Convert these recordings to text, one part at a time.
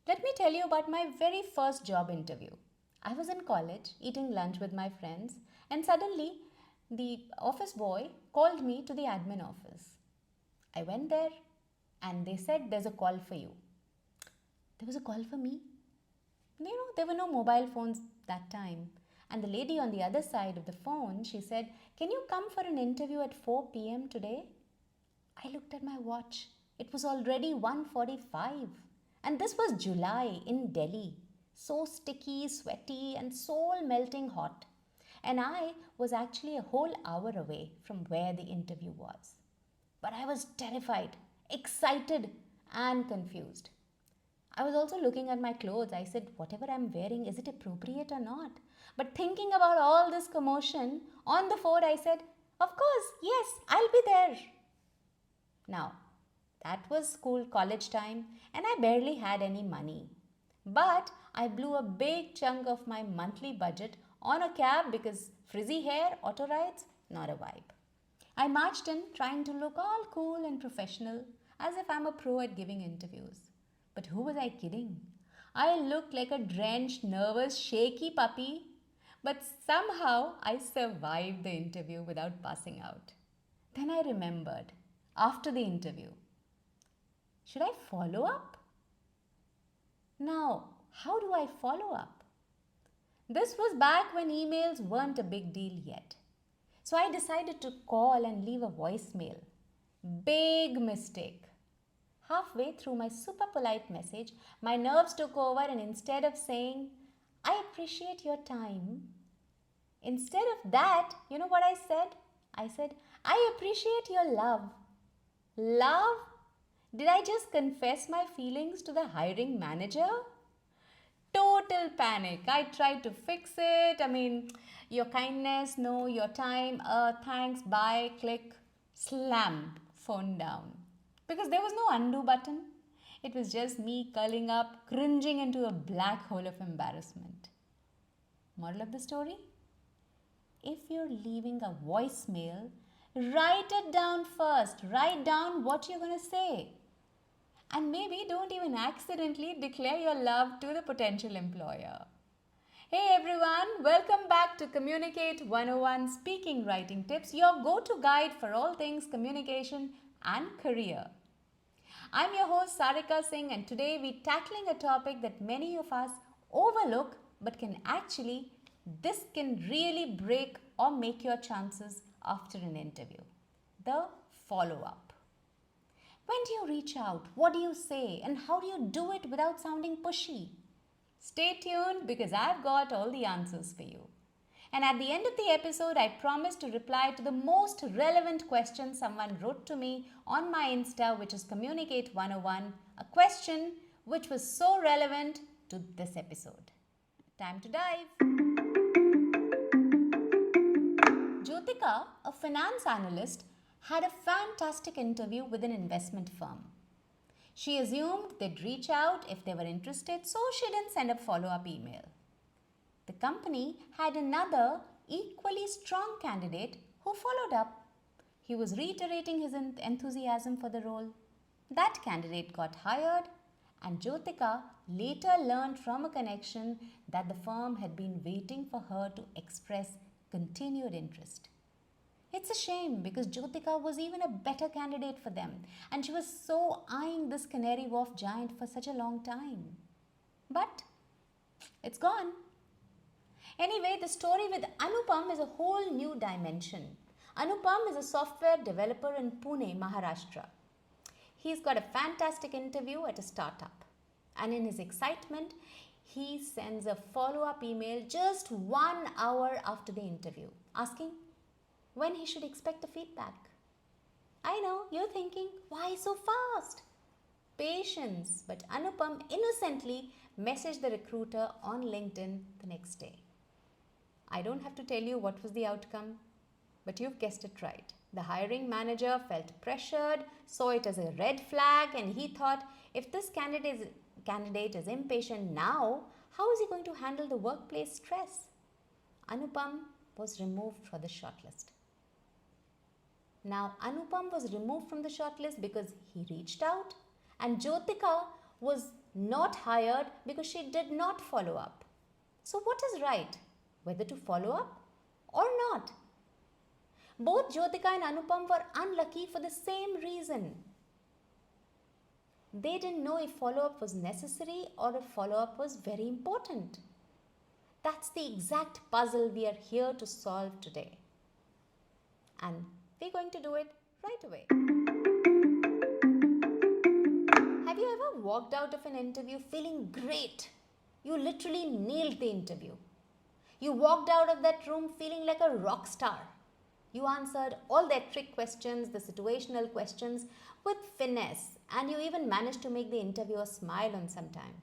Let me tell you about my very first job interview. I was in college eating lunch with my friends, and suddenly the office boy called me to the admin office. I went there and they said, "There's a call for you." There was a call for me? There were no mobile phones that time. And the lady on the other side of the phone, she said, "Can you come for an interview at 4 p.m. today?" I looked at my watch. It was already 1:45. And this was July in Delhi. So sticky, sweaty, and soul melting hot. And I was actually a whole hour away from where the interview was. But I was terrified, excited, and confused. I was also looking at my clothes. I said, whatever I'm wearing, is it appropriate or not? But thinking about all this commotion, on the phone I said, of course, yes, I'll be there. Now, that was college time, and I barely had any money. But I blew a big chunk of my monthly budget on a cab because frizzy hair, auto rides, not a vibe. I marched in trying to look all cool and professional, as if I'm a pro at giving interviews. But who was I kidding? I looked like a drenched, nervous, shaky puppy, but somehow I survived the interview without passing out. Then I remembered, after the interview, should I follow up? Now, how do I follow up? This was back when emails weren't a big deal yet. So I decided to call and leave a voicemail. Big mistake. Halfway through my super polite message, my nerves took over, and instead of saying, "I appreciate your time," instead of that, you know what I said? I said, "I appreciate your love." Love? Did I just confess my feelings to the hiring manager? Total panic. I tried to fix it. Your kindness, no, your time, thanks, bye, click, slam, phone down. Because there was no undo button. It was just me curling up, cringing into a black hole of embarrassment. Moral of the story? If you're leaving a voicemail, write it down first. Write down what you're going to say. And maybe don't even accidentally declare your love to the potential employer. Hey everyone, welcome back to Communicate 101 Speaking Writing Tips, your go-to guide for all things communication and career. I'm your host Sarika Singh, and today we're tackling a topic that many of us overlook but this can really break or make your chances after an interview. The follow-up. When do you reach out? What do you say? And how do you do it without sounding pushy? Stay tuned because I've got all the answers for you. And at the end of the episode, I promise to reply to the most relevant question someone wrote to me on my Insta, which is Communicate 101, a question which was so relevant to this episode. Time to dive. Jyotika, a finance analyst, had a fantastic interview with an investment firm. She assumed they'd reach out if they were interested, so she didn't send a follow-up email. The company had another equally strong candidate who followed up. He was reiterating his enthusiasm for the role. That candidate got hired, and Jyotika later learned from a connection that the firm had been waiting for her to express continued interest. It's a shame because Jyotika was even a better candidate for them, and she was so eyeing this Canary Wharf giant for such a long time. But it's gone. Anyway, the story with Anupam is a whole new dimension. Anupam is a software developer in Pune, Maharashtra. He's got a fantastic interview at a startup. And in his excitement, he sends a follow-up email just 1 hour after the interview, asking when he should expect a feedback. I know, you're thinking, why so fast? Patience, but Anupam innocently messaged the recruiter on LinkedIn the next day. I don't have to tell you what was the outcome, but you've guessed it right. The hiring manager felt pressured, saw it as a red flag, and he thought, if this candidate is impatient now, how is he going to handle the workplace stress? Anupam was removed from the shortlist. Now, Anupam was removed from the shortlist because he reached out, and Jyotika was not hired because she did not follow up. So what is right? Whether to follow up or not? Both Jyotika and Anupam were unlucky for the same reason. They didn't know if follow-up was necessary or if follow-up was very important. That's the exact puzzle we are here to solve today. And we're going to do it right away. Have you ever walked out of an interview feeling great? You literally nailed the interview. You walked out of that room feeling like a rock star. You answered all their trick questions, the situational questions with finesse, and you even managed to make the interviewer smile on some time.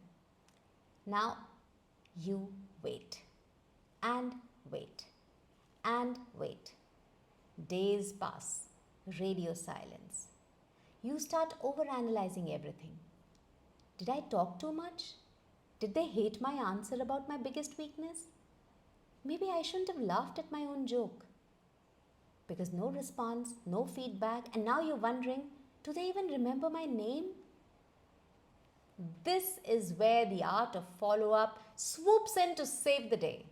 Now, you wait and wait and wait. Days pass, radio silence. You start overanalyzing everything. Did I talk too much? Did they hate my answer about my biggest weakness? Maybe I shouldn't have laughed at my own joke. Because no response, no feedback, and now you're wondering, do they even remember my name? This is where the art of follow-up swoops in to save the day.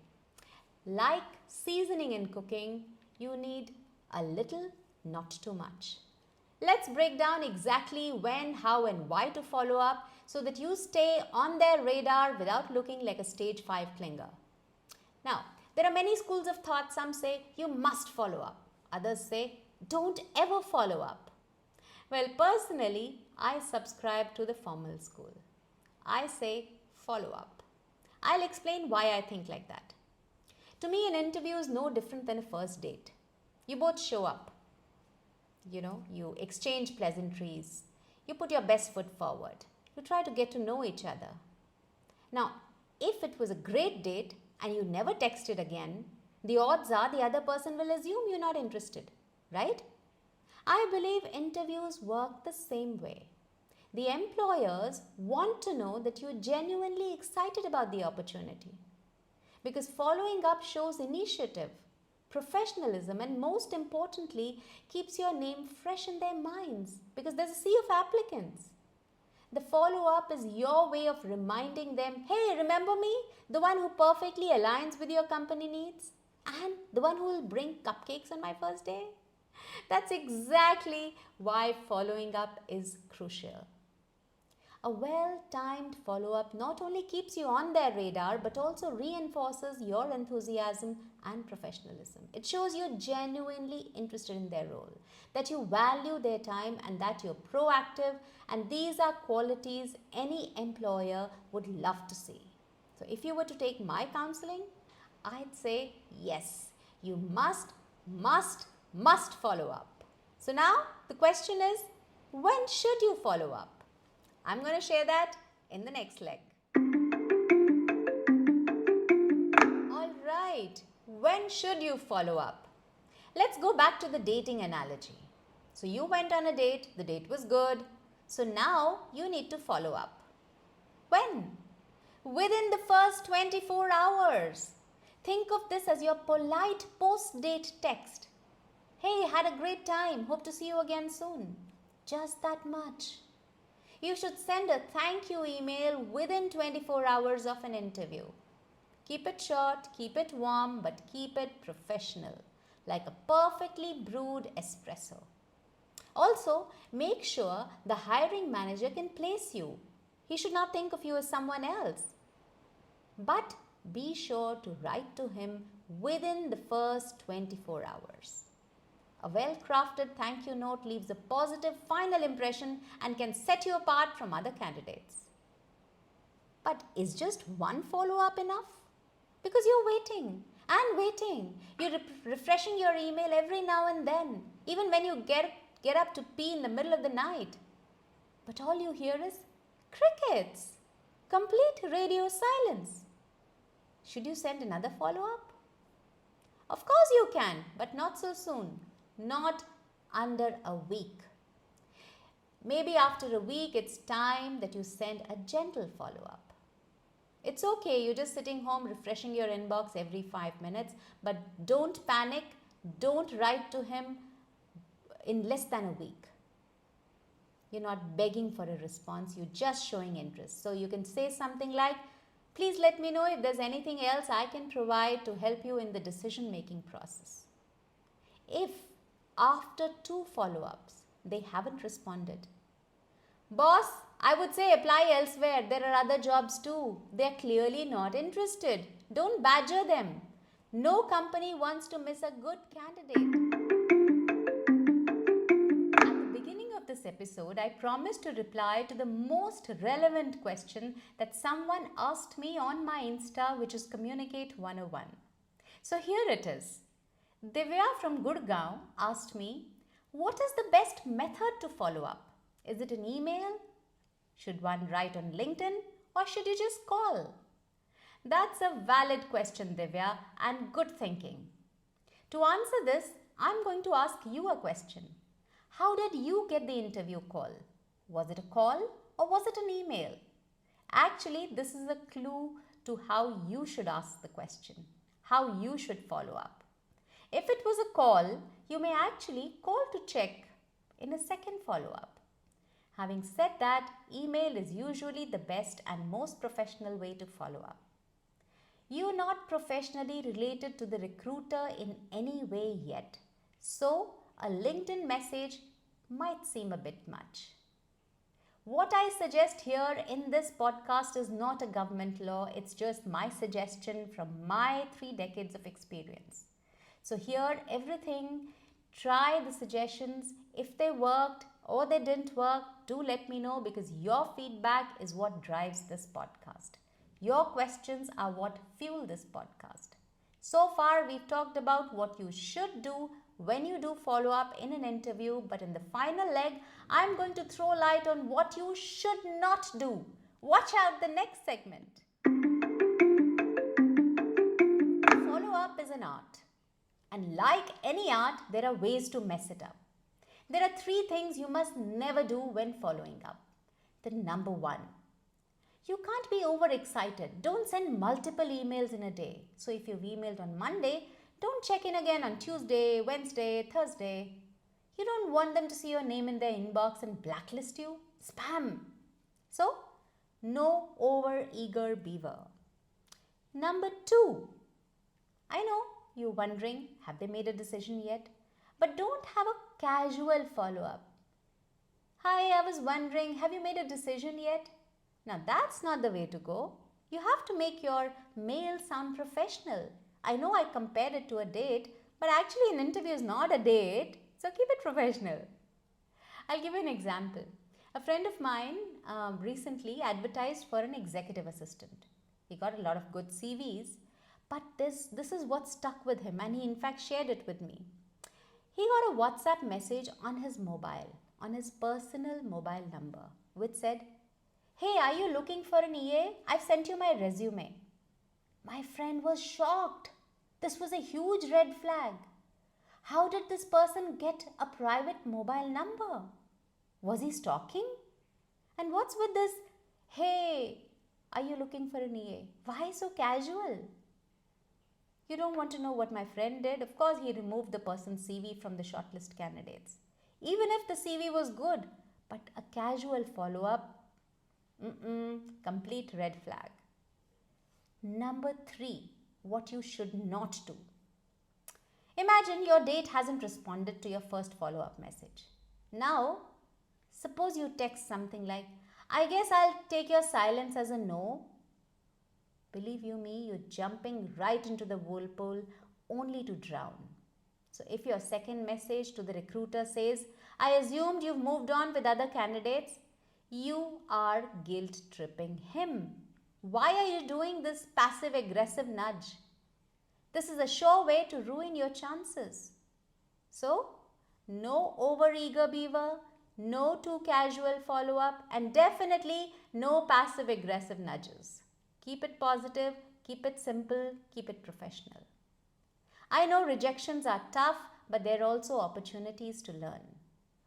Like seasoning in cooking, you need a little, not too much. Let's break down exactly when, how, and why to follow up so that you stay on their radar without looking like a stage 5 clinger. Now, there are many schools of thought. Some say you must follow up. Others say don't ever follow up. Well, personally, I subscribe to the formal school. I say follow up. I'll explain why I think like that. To me, an interview is no different than a first date. You both show up. You exchange pleasantries. You put your best foot forward. You try to get to know each other. Now, if it was a great date and you never texted again, the odds are the other person will assume you're not interested, right? I believe interviews work the same way. The employers want to know that you're genuinely excited about the opportunity. Because following up shows initiative, professionalism, and most importantly, keeps your name fresh in their minds because there's a sea of applicants. The follow-up is your way of reminding them, hey, remember me? The one who perfectly aligns with your company needs? And the one who will bring cupcakes on my first day? That's exactly why following up is crucial. A well-timed follow-up not only keeps you on their radar but also reinforces your enthusiasm and professionalism. It shows you're genuinely interested in their role, that you value their time and that you're proactive, and these are qualities any employer would love to see. So if you were to take my counseling, I'd say yes, you must follow up. So now the question is, when should you follow up? I'm going to share that in the next leg. Alright, when should you follow up? Let's go back to the dating analogy. So you went on a date, the date was good. So now you need to follow up. When? Within the first 24 hours. Think of this as your polite post-date text. Hey, had a great time. Hope to see you again soon. Just that much. You should send a thank you email within 24 hours of an interview. Keep it short, keep it warm, but keep it professional, like a perfectly brewed espresso. Also, make sure the hiring manager can place you. He should not think of you as someone else. But be sure to write to him within the first 24 hours. A well-crafted thank you note leaves a positive final impression and can set you apart from other candidates. But is just one follow-up enough? Because you're waiting and waiting. You're refreshing your email every now and then, even when you get up to pee in the middle of the night. But all you hear is crickets, complete radio silence. Should you send another follow-up? Of course you can, but not so soon. Not under a week. Maybe after a week, it's time that you send a gentle follow-up. It's okay, you're just sitting home refreshing your inbox every 5 minutes, but don't panic. Don't write to him in less than a week. You're not begging for a response, you're just showing interest. So you can say something like, please let me know if there's anything else I can provide to help you in the decision making process. If after 2 follow ups they haven't responded, boss, I would say apply elsewhere. There are other jobs too. They're clearly not interested. Don't badger them. No company wants to miss a good candidate. This episode, I promised to reply to the most relevant question that someone asked me on my Insta, which is Communicate 101. So here it is. Divya from Gurgaon asked me, what is the best method to follow up? Is it an email? Should one write on LinkedIn? Or should you just call? That's a valid question, Divya, and good thinking. To answer this, I'm going to ask you a question. How did you get the interview call? Was it a call or was it an email? Actually, this is a clue to how you should ask the question, how you should follow up. If it was a call, you may actually call to check in a second follow up. Having said that, email is usually the best and most professional way to follow up. You're not professionally related to the recruiter in any way yet, so a LinkedIn message might seem a bit much. What I suggest here in this podcast is not a government law, it's just my suggestion from my 3 decades of experience. So here everything, try the suggestions. If they worked or they didn't work, do let me know because your feedback is what drives this podcast. Your questions are what fuel this podcast. So far, we've talked about what you should do when you do follow up in an interview, but in the final leg, I'm going to throw light on what you should not do. Watch out the next segment. Follow up is an art. And like any art, there are ways to mess it up. There are 3 things you must never do when following up. The number 1. You can't be overexcited. Don't send multiple emails in a day. So if you've emailed on Monday, don't check in again on Tuesday, Wednesday, Thursday. You don't want them to see your name in their inbox and blacklist you. Spam. So, no over-eager beaver. Number 2. I know you're wondering, have they made a decision yet? But don't have a casual follow-up. Hi, I was wondering, have you made a decision yet? Now that's not the way to go. You have to make your mail sound professional. I know I compared it to a date, but actually an interview is not a date, so keep it professional. I'll give you an example. A friend of mine recently advertised for an executive assistant. He got a lot of good CVs, but this is what stuck with him and he in fact shared it with me. He got a WhatsApp message on his mobile, on his personal mobile number, which said, "Hey, are you looking for an EA? I've sent you my resume." My friend was shocked. This was a huge red flag. How did this person get a private mobile number? Was he stalking? And what's with this, "Hey, are you looking for an EA?" Why so casual? You don't want to know what my friend did? Of course, he removed the person's CV from the shortlist candidates. Even if the CV was good, but a casual follow-up, complete red flag. Number 3, what you should not do. Imagine your date hasn't responded to your first follow-up message. Now, suppose you text something like, "I guess I'll take your silence as a no." Believe you me, you're jumping right into the whirlpool only to drown. So if your second message to the recruiter says, "I assumed you've moved on with other candidates," you are guilt-tripping him. Why are you doing this passive-aggressive nudge? This is a sure way to ruin your chances. So, no over-eager beaver, no too casual follow-up, and definitely no passive-aggressive nudges. Keep it positive, keep it simple, keep it professional. I know rejections are tough, but there are also opportunities to learn.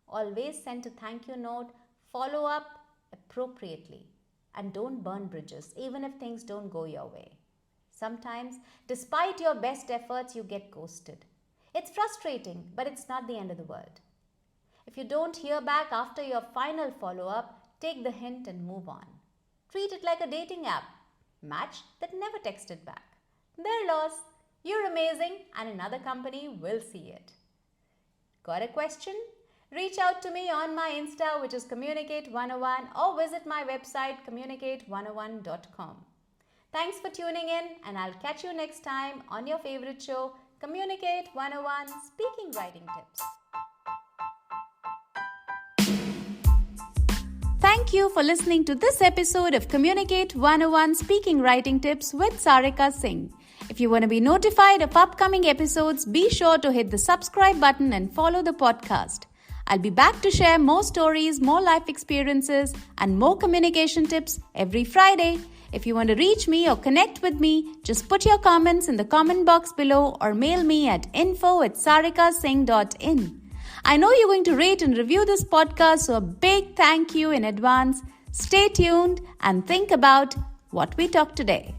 Always send a thank you note, follow up appropriately, and don't burn bridges, even if things don't go your way. Sometimes, despite your best efforts, you get ghosted. It's frustrating, but it's not the end of the world. If you don't hear back after your final follow-up, take the hint and move on. Treat it like a dating app. Match that never texted back. Their loss. You're amazing and another company will see it. Got a question? Reach out to me on my Insta, which is Communicate101, or visit my website communicate101.com. Thanks for tuning in, and I'll catch you next time on your favorite show, Communicate 101 Speaking Writing Tips. Thank you for listening to this episode of Communicate 101 Speaking Writing Tips with Sarika Singh. If you want to be notified of upcoming episodes, be sure to hit the subscribe button and follow the podcast. I'll be back to share more stories, more life experiences, and more communication tips every Friday. If you want to reach me or connect with me, just put your comments in the comment box below or mail me at info@sarikasingh.in. I know you're going to rate and review this podcast, so a big thank you in advance. Stay tuned and think about what we talked today.